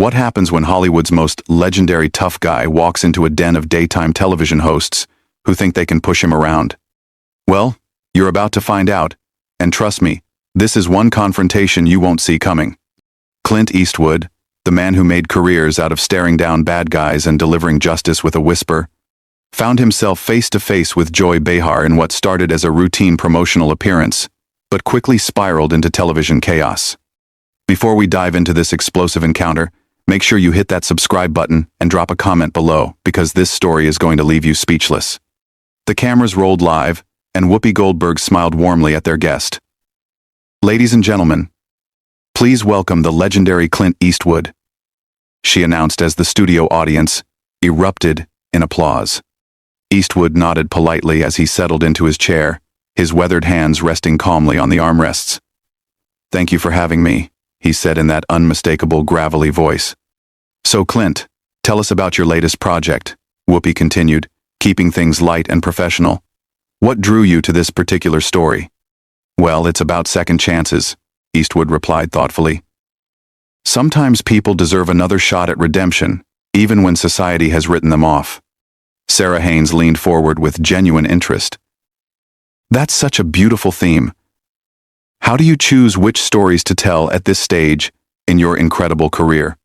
What happens when Hollywood's most legendary tough guy walks into a den of daytime television hosts who think they can push him around? Well, you're about to find out, and trust me, this is one confrontation you won't see coming. Clint Eastwood, the man who made careers out of staring down bad guys and delivering justice with a whisper, found himself face to face with Joy Behar in what started as a routine promotional appearance, but quickly spiraled into television chaos. Before we dive into this explosive encounter, make sure you hit that subscribe button and drop a comment below, because this story is going to leave you speechless. The cameras rolled live, and Whoopi Goldberg smiled warmly at their guest. Ladies and gentlemen, please welcome the legendary Clint Eastwood, she announced as the studio audience erupted in applause. Eastwood nodded politely as he settled into his chair, his weathered hands resting calmly on the armrests. "Thank you for having me," he said in that unmistakable gravelly voice. "So Clint, tell us about your latest project," Whoopi continued, keeping things light and professional. "What drew you to this particular story?" "Well, it's about second chances," Eastwood replied thoughtfully. "Sometimes people deserve another shot at redemption, even when society has written them off." Sarah Haynes leaned forward with genuine interest. "That's such a beautiful theme. How do you choose which stories to tell at this stage in your incredible career?"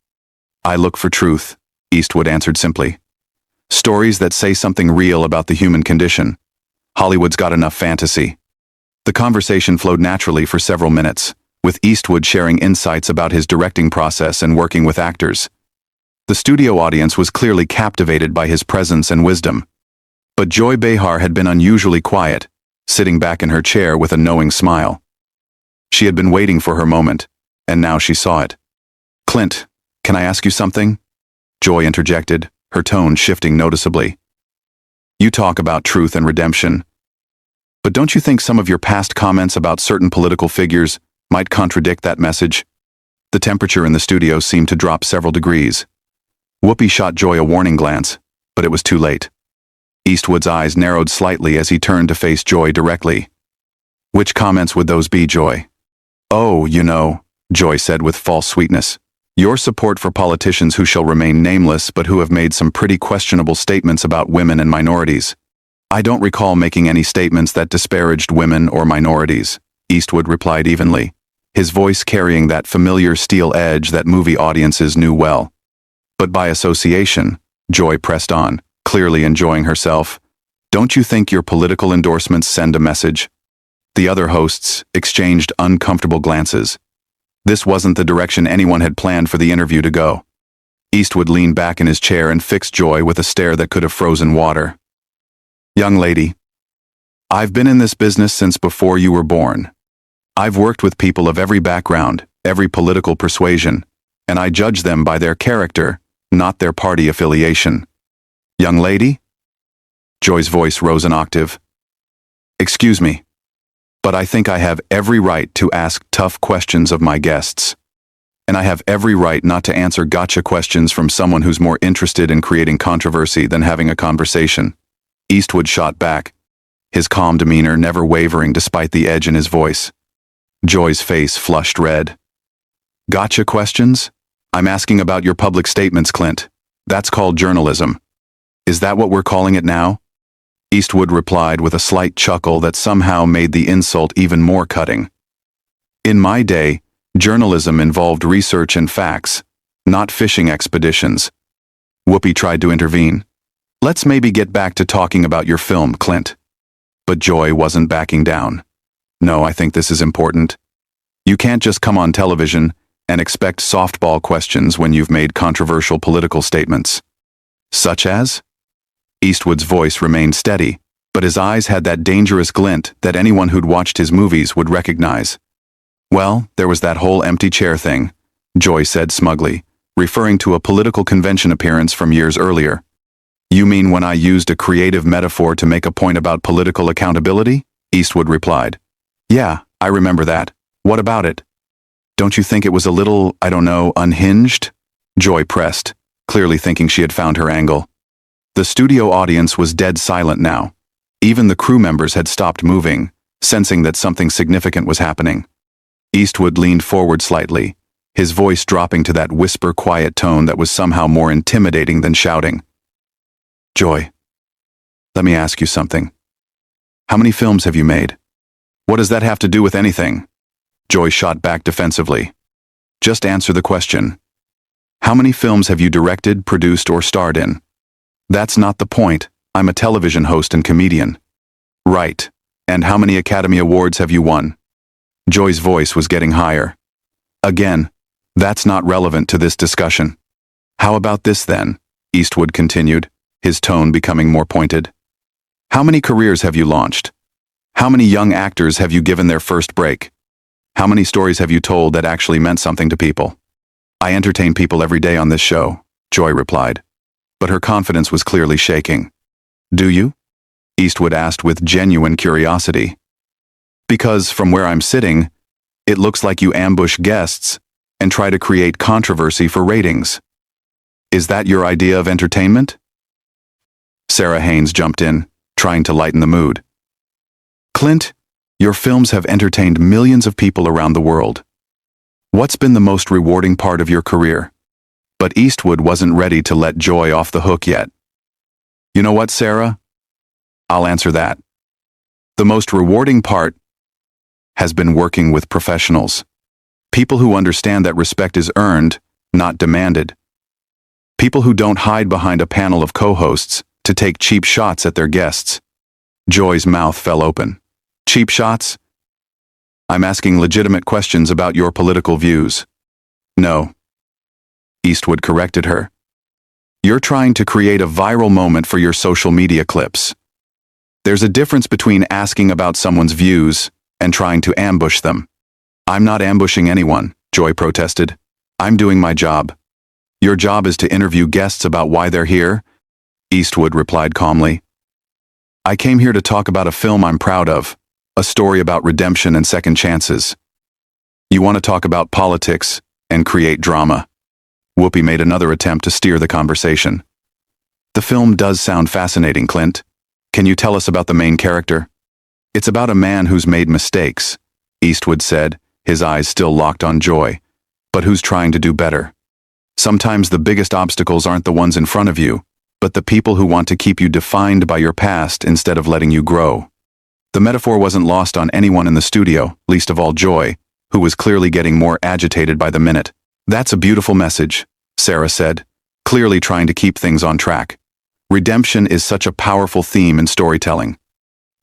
"I look for truth," Eastwood answered simply. "Stories that say something real about the human condition. Hollywood's got enough fantasy." The conversation flowed naturally for several minutes, with Eastwood sharing insights about his directing process and working with actors. The studio audience was clearly captivated by his presence and wisdom. But Joy Behar had been unusually quiet, sitting back in her chair with a knowing smile. She had been waiting for her moment, and now she saw it. "Clint, can I ask you something?" Joy interjected, her tone shifting noticeably. "You talk about truth and redemption, but don't you think some of your past comments about certain political figures might contradict that message?" The temperature in the studio seemed to drop several degrees. Whoopi shot Joy a warning glance, but it was too late. Eastwood's eyes narrowed slightly as he turned to face Joy directly. "Which comments would those be, Joy?" "Oh, you know," Joy said with false sweetness, "your support for politicians who shall remain nameless but who have made some pretty questionable statements about women and minorities." "I don't recall making any statements that disparaged women or minorities," Eastwood replied evenly, his voice carrying that familiar steel edge that movie audiences knew well. "But by association," Joy pressed on, clearly enjoying herself, "don't you think your political endorsements send a message?" The other hosts exchanged uncomfortable glances. This wasn't the direction anyone had planned for the interview to go. Eastwood leaned back in his chair and fixed Joy with a stare that could have frozen water. "Young lady, I've been in this business since before you were born. I've worked with people of every background, every political persuasion, and I judge them by their character, not their party affiliation." "Young lady?" Joy's voice rose an octave. "Excuse me, but I think I have every right to ask tough questions of my guests. And I have every right not to answer gotcha questions from someone who's more interested in creating controversy than having a conversation." Eastwood shot back, his calm demeanor never wavering despite the edge in his voice. Joy's face flushed red. "Gotcha questions? I'm asking about your public statements, Clint. That's called journalism. Is that what we're calling it now?" Eastwood replied with a slight chuckle that somehow made the insult even more cutting. "In my day, journalism involved research and facts, not fishing expeditions." Whoopi tried to intervene. "Let's maybe get back to talking about your film, Clint." But Joy wasn't backing down. "No, I think this is important. You can't just come on television and expect softball questions when you've made controversial political statements." "Such as?" Eastwood's voice remained steady, but his eyes had that dangerous glint that anyone who'd watched his movies would recognize. "Well, there was that whole empty chair thing," Joy said smugly, referring to a political convention appearance from years earlier. "You mean when I used a creative metaphor to make a point about political accountability?" Eastwood replied. "Yeah, I remember that. What about it?" "Don't you think it was a little, I don't know, unhinged?" Joy pressed, clearly thinking she had found her angle. The studio audience was dead silent now. Even the crew members had stopped moving, sensing that something significant was happening. Eastwood leaned forward slightly, his voice dropping to that whisper-quiet tone that was somehow more intimidating than shouting. Joy, let me ask you something. How many films have you made? What does that have to do with anything? Joy shot back defensively. Just answer the question. How many films have you directed, produced, or starred in? That's not the point. I'm a television host and comedian. Right. And how many Academy Awards have you won? Joy's voice was getting higher. Again, that's not relevant to this discussion. How about this then? Eastwood continued, his tone becoming more pointed. How many careers have you launched? How many young actors have you given their first break? How many stories have you told that actually meant something to people? I entertain people every day on this show, Joy replied. But her confidence was clearly shaking. Do you? Eastwood asked with genuine curiosity. Because from where I'm sitting, it looks like you ambush guests and try to create controversy for ratings. Is that your idea of entertainment? Sarah Haynes jumped in, trying to lighten the mood. Clint, your films have entertained millions of people around the world. What's been the most rewarding part of your career? But Eastwood wasn't ready to let Joy off the hook yet. You know what, Sarah? I'll answer that. The most rewarding part has been working with professionals. People who understand that respect is earned, not demanded. People who don't hide behind a panel of co-hosts to take cheap shots at their guests. Joy's mouth fell open. Cheap shots? I'm asking legitimate questions about your political views. No. Eastwood corrected her. You're trying to create a viral moment for your social media clips. There's a difference between asking about someone's views and trying to ambush them. I'm not ambushing anyone, Joy protested. I'm doing my job. Your job is to interview guests about why they're here, Eastwood replied calmly. I came here to talk about a film I'm proud of, a story about redemption and second chances. You want to talk about politics and create drama. Whoopi made another attempt to steer the conversation. The film does sound fascinating, Clint. Can you tell us about the main character? It's about a man who's made mistakes, Eastwood said, his eyes still locked on Joy, but who's trying to do better. Sometimes the biggest obstacles aren't the ones in front of you, but the people who want to keep you defined by your past instead of letting you grow. The metaphor wasn't lost on anyone in the studio, least of all Joy, who was clearly getting more agitated by the minute. That's a beautiful message, Sarah said, clearly trying to keep things on track. Redemption is such a powerful theme in storytelling.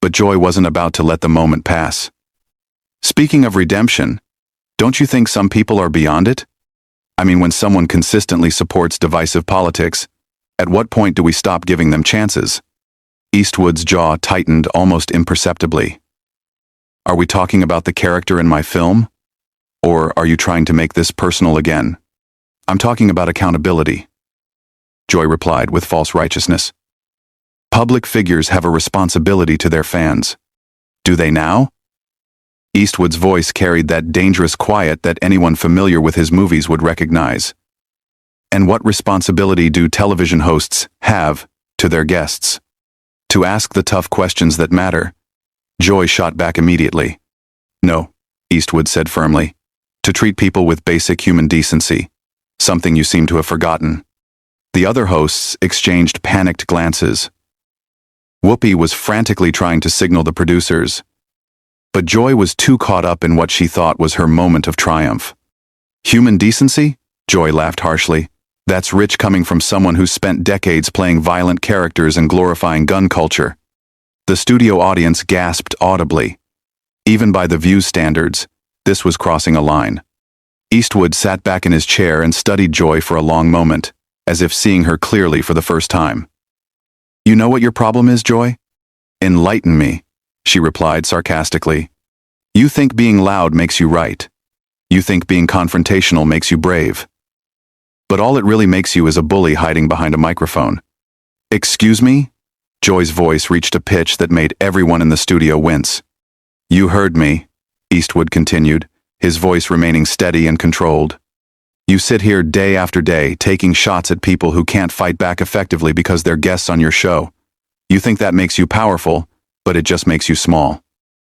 But Joy wasn't about to let the moment pass. Speaking of redemption, don't you think some people are beyond it? I mean, when someone consistently supports divisive politics, at what point do we stop giving them chances? Eastwood's jaw tightened almost imperceptibly. Are we talking about the character in my film? Or are you trying to make this personal again? I'm talking about accountability, Joy replied with false righteousness. Public figures have a responsibility to their fans. Do they now? Eastwood's voice carried that dangerous quiet that anyone familiar with his movies would recognize. And what responsibility do television hosts have to their guests? To ask the tough questions that matter. Joy shot back immediately. No, Eastwood said firmly. To treat people with basic human decency, something you seem to have forgotten. The other hosts exchanged panicked glances. Whoopi was frantically trying to signal the producers, but Joy was too caught up in what she thought was her moment of triumph. Human decency? Joy laughed harshly. That's rich coming from someone who spent decades playing violent characters and glorifying gun culture. The studio audience gasped audibly. Even by the View's standards, this was crossing a line. Eastwood sat back in his chair and studied Joy for a long moment, as if seeing her clearly for the first time. You know what your problem is, Joy? Enlighten me, she replied sarcastically. You think being loud makes you right. You think being confrontational makes you brave. But all it really makes you is a bully hiding behind a microphone. Excuse me? Joy's voice reached a pitch that made everyone in the studio wince. You heard me, Eastwood continued, his voice remaining steady and controlled. You sit here day after day taking shots at people who can't fight back effectively because they're guests on your show. You think that makes you powerful, but it just makes you small.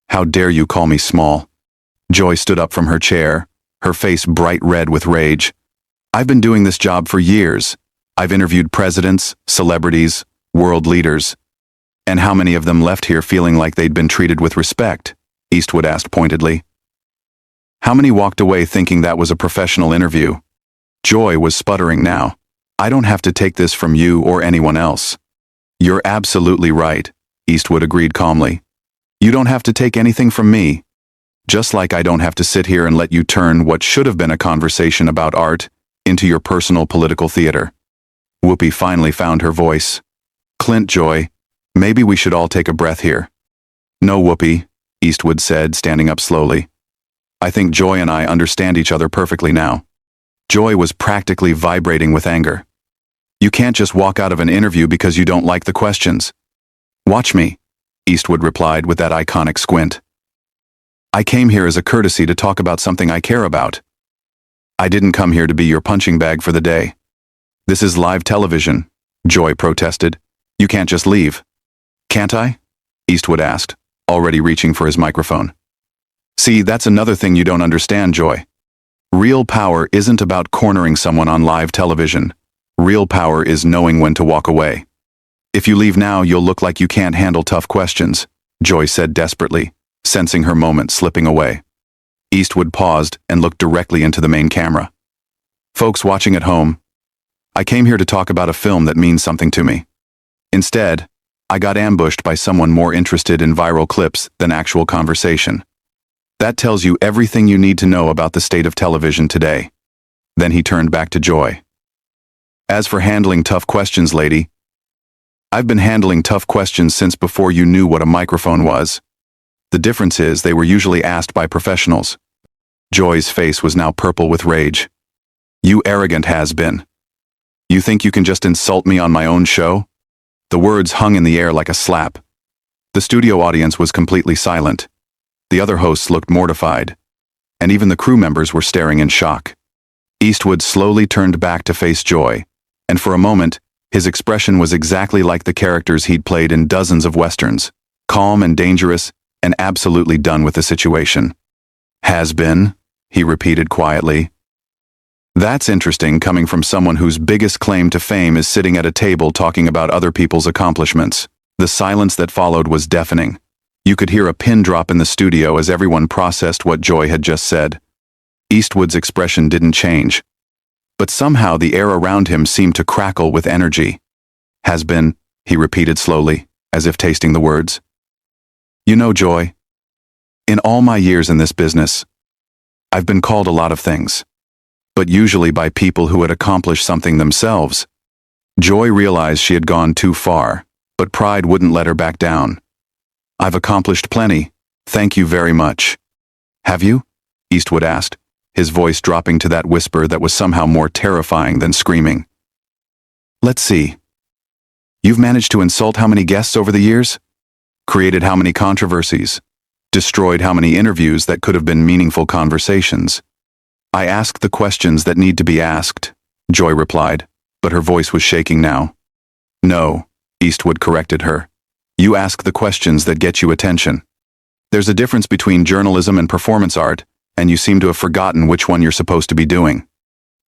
How dare you call me small? Joy stood up from her chair, her face bright red with rage. "I've been doing this job for years. I've interviewed presidents, celebrities, world leaders. And how many of them left here feeling like they'd been treated with respect?" Eastwood asked pointedly. "How many walked away thinking that was a professional interview?" Joy was sputtering now. "I don't have to take this from you or anyone else." "You're absolutely right," Eastwood agreed calmly. "You don't have to take anything from me. Just like I don't have to sit here and let you turn what should have been a conversation about art into your personal political theater." Whoopi finally found her voice. "Clint, Joy, maybe we should all take a breath here." "No, Whoopi," Eastwood said, standing up slowly. "I think Joy and I understand each other perfectly now." Joy was practically vibrating with anger. "You can't just walk out of an interview because you don't like the questions." "Watch me," Eastwood replied with that iconic squint. "I came here as a courtesy to talk about something I care about. I didn't come here to be your punching bag for the day." "This is live television," Joy protested. "You can't just leave." "Can't I?" Eastwood asked, already reaching for his microphone. "See, that's another thing you don't understand, Joy. Real power isn't about cornering someone on live television. Real power is knowing when to walk away. If you leave now, you'll look like you can't handle tough questions," Joy said desperately, sensing her moment slipping away. Eastwood paused and looked directly into the main camera. "Folks watching at home, I came here to talk about a film that means something to me. Instead, I got ambushed by someone more interested in viral clips than actual conversation. That tells you everything you need to know about the state of television today." Then he turned back to Joy. "As for handling tough questions, lady, I've been handling tough questions since before you knew what a microphone was. The difference is they were usually asked by professionals." Joy's face was now purple with rage. "You arrogant has-been. You think you can just insult me on my own show?" The words hung in the air like a slap. The studio audience was completely silent. The other hosts looked mortified, and even the crew members were staring in shock. Eastwood slowly turned back to face Joy, and for a moment, his expression was exactly like the characters he'd played in dozens of westerns, calm and dangerous, and absolutely done with the situation. "Has been," he repeated quietly. "That's interesting coming from someone whose biggest claim to fame is sitting at a table talking about other people's accomplishments." The silence that followed was deafening. You could hear a pin drop in the studio as everyone processed what Joy had just said. Eastwood's expression didn't change, but somehow the air around him seemed to crackle with energy. "Has been," he repeated slowly, as if tasting the words. "You know, Joy, in all my years in this business, I've been called a lot of things, but usually by people who had accomplished something themselves." Joy realized she had gone too far, but pride wouldn't let her back down. "I've accomplished plenty, thank you very much." "Have you?" Eastwood asked, his voice dropping to that whisper that was somehow more terrifying than screaming. "Let's see. You've managed to insult how many guests over the years? Created how many controversies? Destroyed how many interviews that could have been meaningful conversations?" "I ask the questions that need to be asked," Joy replied, but her voice was shaking now. "No," Eastwood corrected her. "You ask the questions that get you attention. There's a difference between journalism and performance art, and you seem to have forgotten which one you're supposed to be doing."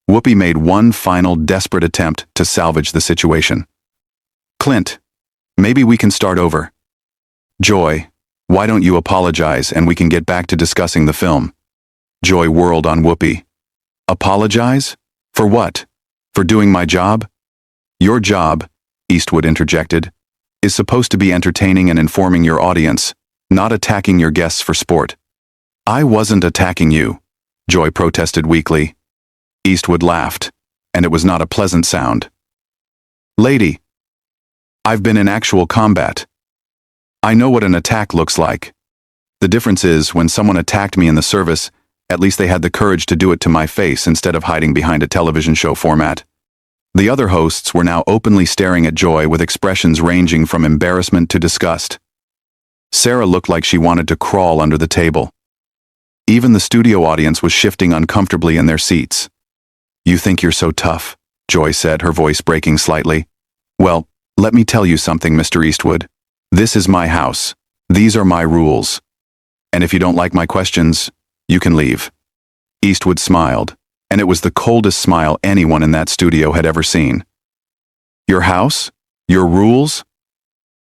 Whoopi made one final desperate attempt to salvage the situation. "Clint, maybe we can start over. Joy, why don't you apologize and we can get back to discussing the film?" Joy whirled on Whoopi. "Apologize? For what? For doing my job?" "Your job," Eastwood interjected, "is supposed to be entertaining and informing your audience, not attacking your guests for sport." "I wasn't attacking you," Joy protested weakly. Eastwood laughed, and it was not a pleasant sound. "Lady, I've been in actual combat. I know what an attack looks like. The difference is, when someone attacked me in the service, at least they had the courage to do it to my face instead of hiding behind a television show format." The other hosts were now openly staring at Joy with expressions ranging from embarrassment to disgust. Sarah looked like she wanted to crawl under the table. Even the studio audience was shifting uncomfortably in their seats. "You think you're so tough," Joy said, her voice breaking slightly. "Well, let me tell you something, Mr. Eastwood. This is my house. These are my rules. And if you don't like my questions, you can leave." Eastwood smiled, and it was the coldest smile anyone in that studio had ever seen. Your house? Your rules?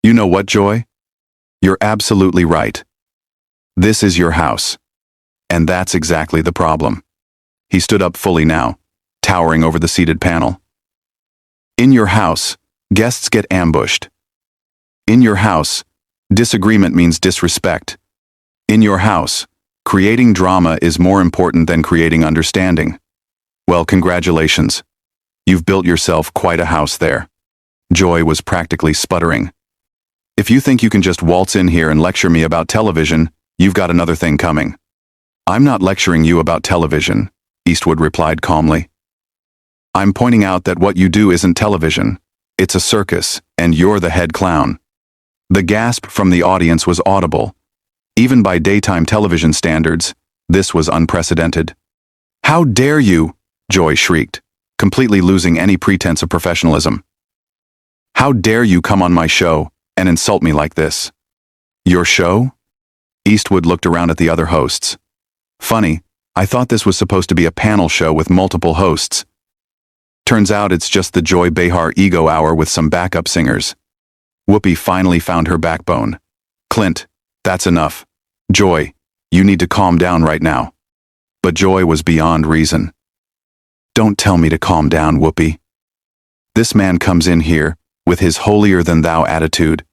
You know what, Joy? You're absolutely right. This is your house. And that's exactly the problem. He stood up fully now, towering over the seated panel. In your house, guests get ambushed. In your house, disagreement means disrespect. In your house, creating drama is more important than creating understanding. Well, congratulations. You've built yourself quite a house there. Joy was practically sputtering. If you think you can just waltz in here and lecture me about television, you've got another thing coming. I'm not lecturing you about television, Eastwood replied calmly. I'm pointing out that what you do isn't television. It's a circus, and you're the head clown. The gasp from the audience was audible. Even by daytime television standards, this was unprecedented. How dare you? Joy shrieked, completely losing any pretense of professionalism. How dare you come on my show and insult me like this? Your show? Eastwood looked around at the other hosts. Funny, I thought this was supposed to be a panel show with multiple hosts. Turns out it's just the Joy Behar ego hour with some backup singers. Whoopi finally found her backbone. Clint, that's enough. Joy, you need to calm down right now. But Joy was beyond reason. Don't tell me to calm down, Whoopi. This man comes in here with his holier-than-thou attitude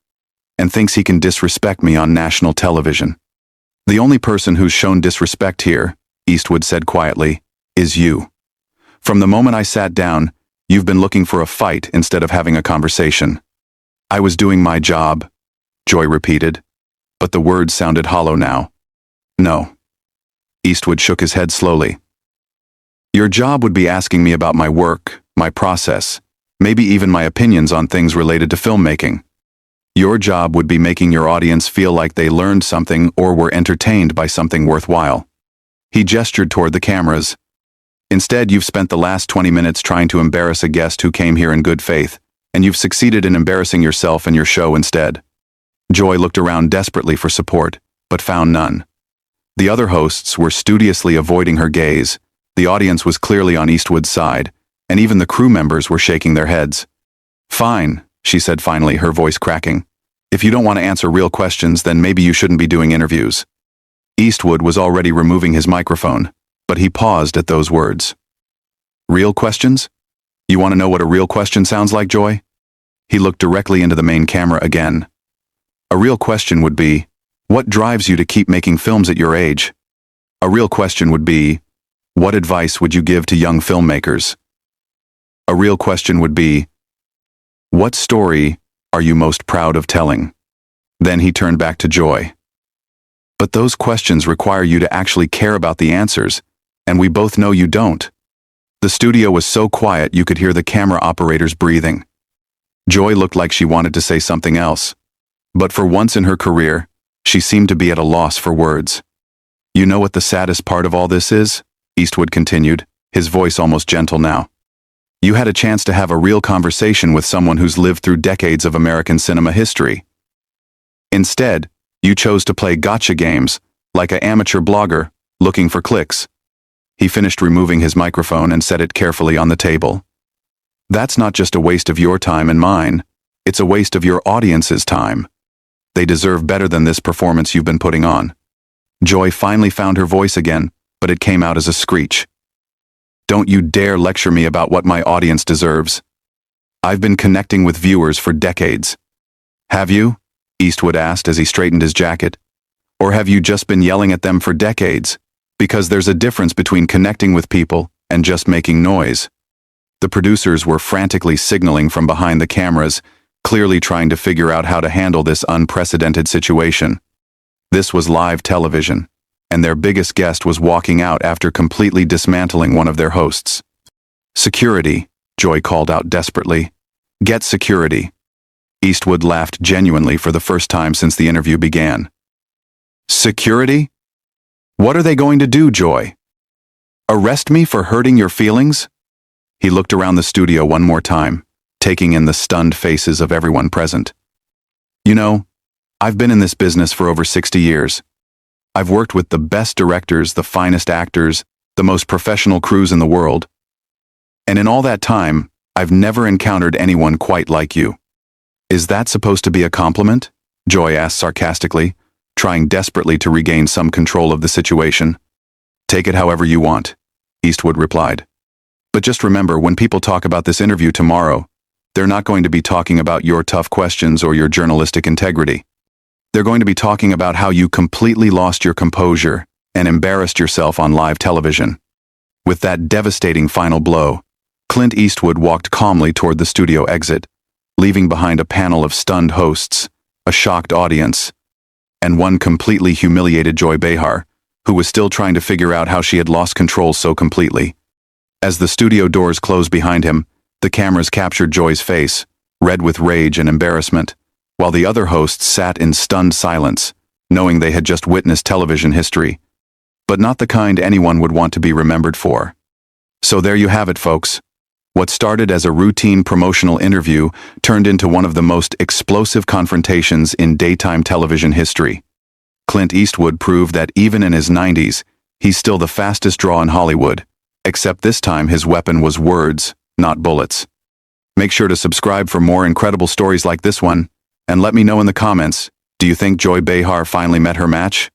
and thinks he can disrespect me on national television. The only person who's shown disrespect here, Eastwood said quietly, is you. From the moment I sat down, you've been looking for a fight instead of having a conversation. I was doing my job, Joy repeated, but the words sounded hollow now. No. Eastwood shook his head slowly. Your job would be asking me about my work, my process, maybe even my opinions on things related to filmmaking. Your job would be making your audience feel like they learned something or were entertained by something worthwhile. He gestured toward the cameras. Instead, you've spent the last 20 minutes trying to embarrass a guest who came here in good faith, and you've succeeded in embarrassing yourself and your show instead. Joy looked around desperately for support, but found none. The other hosts were studiously avoiding her gaze. The audience was clearly on Eastwood's side, and even the crew members were shaking their heads. Fine, she said finally, her voice cracking. If you don't want to answer real questions, then maybe you shouldn't be doing interviews. Eastwood was already removing his microphone, but he paused at those words. Real questions? You want to know what a real question sounds like, Joy? He looked directly into the main camera again. A real question would be, what drives you to keep making films at your age? A real question would be, what advice would you give to young filmmakers? A real question would be, what story are you most proud of telling? Then he turned back to Joy. But those questions require you to actually care about the answers, and we both know you don't. The studio was so quiet you could hear the camera operators breathing. Joy looked like she wanted to say something else, but for once in her career, she seemed to be at a loss for words. You know what the saddest part of all this is? Eastwood continued, his voice almost gentle now. You had a chance to have a real conversation with someone who's lived through decades of American cinema history. Instead, you chose to play gotcha games, like an amateur blogger, looking for clicks. He finished removing his microphone and set it carefully on the table. That's not just a waste of your time and mine, it's a waste of your audience's time. They deserve better than this performance you've been putting on. Joy finally found her voice again, but it came out as a screech. Don't you dare lecture me about what my audience deserves. I've been connecting with viewers for decades. Have you? Eastwood asked as he straightened his jacket. Or have you just been yelling at them for decades? Because there's a difference between connecting with people and just making noise. The producers were frantically signaling from behind the cameras, clearly trying to figure out how to handle this unprecedented situation. This was live television, and their biggest guest was walking out after completely dismantling one of their hosts. Security, Joy called out desperately. Get security. Eastwood laughed genuinely for the first time since the interview began. Security? What are they going to do, Joy? Arrest me for hurting your feelings? He looked around the studio one more time, taking in the stunned faces of everyone present. You know, I've been in this business for over 60 years. I've worked with the best directors, the finest actors, the most professional crews in the world. And in all that time, I've never encountered anyone quite like you. Is that supposed to be a compliment? Joy asked sarcastically, trying desperately to regain some control of the situation. Take it however you want, Eastwood replied. But just remember, when people talk about this interview tomorrow, they're not going to be talking about your tough questions or your journalistic integrity. They're going to be talking about how you completely lost your composure and embarrassed yourself on live television. With that devastating final blow, Clint Eastwood walked calmly toward the studio exit, leaving behind a panel of stunned hosts, a shocked audience, and one completely humiliated Joy Behar, who was still trying to figure out how she had lost control so completely. As the studio doors closed behind him, the cameras captured Joy's face, red with rage and embarrassment, while the other hosts sat in stunned silence, knowing they had just witnessed television history, but not the kind anyone would want to be remembered for. So there you have it, folks. What started as a routine promotional interview turned into one of the most explosive confrontations in daytime television history. Clint Eastwood proved that even in his 90s, he's still the fastest draw in Hollywood, except this time his weapon was words, not bullets. Make sure to subscribe for more incredible stories like this one, and let me know in the comments, do you think Joy Behar finally met her match?